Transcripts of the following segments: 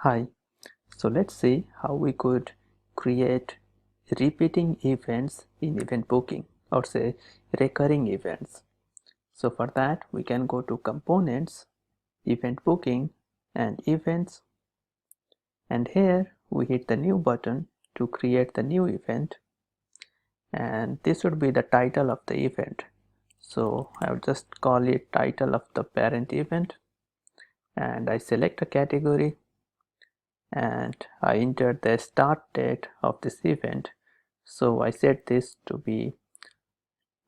Hi, so let's see how we could create repeating events in event booking, or say recurring events. So for that we can go to components, event booking and events, and here we hit the new button to create the new event, and this would be the title of the event. So I would just call it title of the parent event, and I select a category and I entered the start date of this event. So I set this to be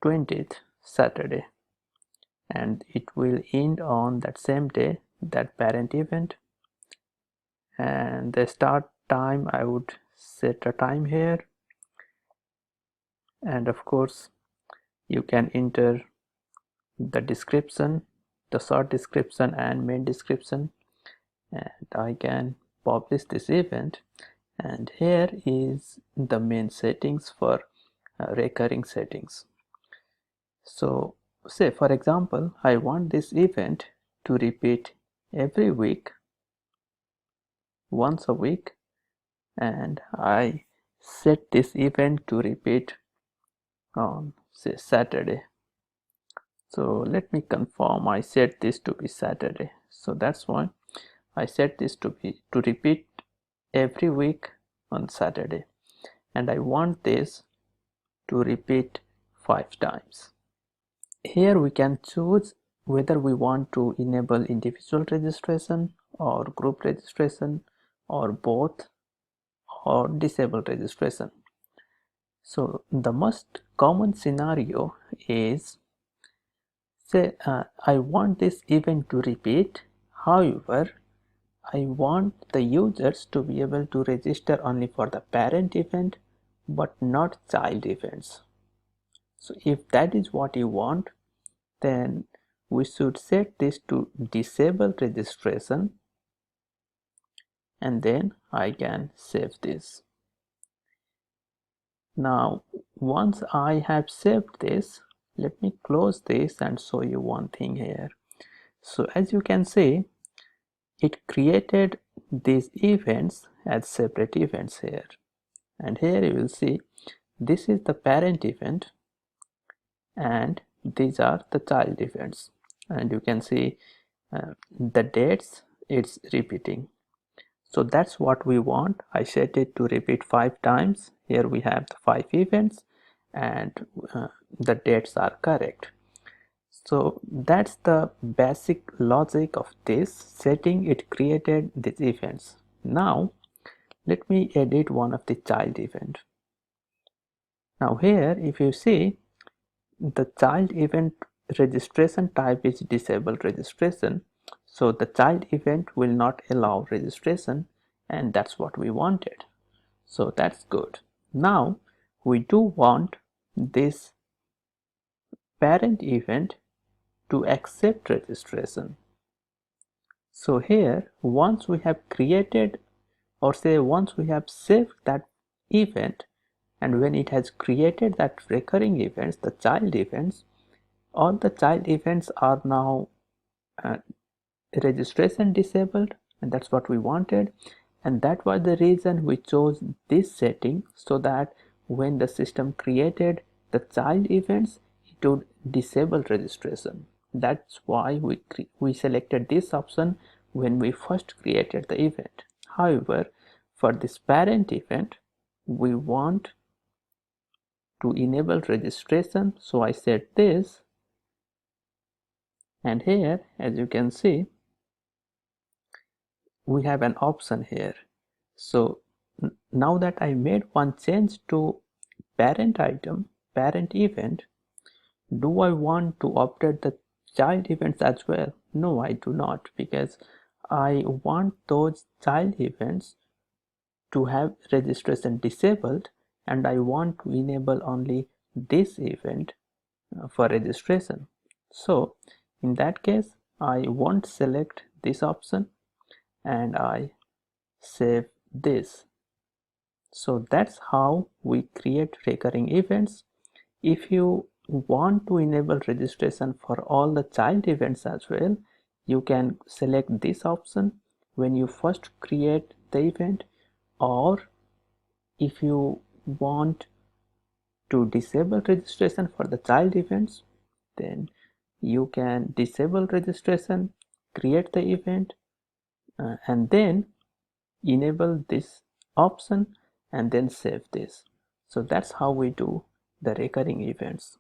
20th Saturday, and it will end on that same day, that parent event. And the start time, I would set a time here, and of course you can enter the description, the short description and main description, and I can publish this event. And here is the main settings for recurring settings. So say for example I want this event to repeat every week, once a week, and I set this event to repeat on say Saturday. So let me confirm, I set this to be Saturday, so that's why I set this to repeat every week on Saturday, and I want this to repeat 5 times. Here we can choose whether we want to enable individual registration or group registration or both, or disable registration. So the most common scenario is, say I want this event to repeat, however I want the users to be able to register only for the parent event but not child events. So if that is what you want, then we should set this to disable registration, and then I can save this. Now once I have saved this, let me close this and show you one thing here. So as you can see, it created these events as separate events here, and here you will see this is the parent event and these are the child events, and you can see the dates it's repeating. So that's what we want. I set it to repeat 5 times. Here we have the 5 events and the dates are correct. So that's the basic logic of this setting. It created these events. Now let me edit one of the child event. Now here if you see, the child event registration type is disabled registration, so the child event will not allow registration, and that's what we wanted. So that's good. Now we do want this parent event to accept registration. So here once we have created, or say once we have saved that event, and when it has created that recurring events, the child events, all the child events are now registration disabled, and that's what we wanted. And that was the reason we chose this setting, so that when the system created the child events, it would disable registration. That's why we selected this option when we first created the event. However, for this parent event we want to enable registration, so I set this, and here as you can see we have an option here. So now that I made one change to parent item, parent event, do I want to update the child events as well? No, I do not, because I want those child events to have registration disabled, and I want to enable only this event for registration. So in that case I won't select this option and I save this. So that's how we create recurring events. If you want to enable registration for all the child events as well, you can select this option, when you first create the event, or if you want to disable registration for the child events, then you can disable registration, create the event, and then enable this option and then save this. So that's how we do the recurring events.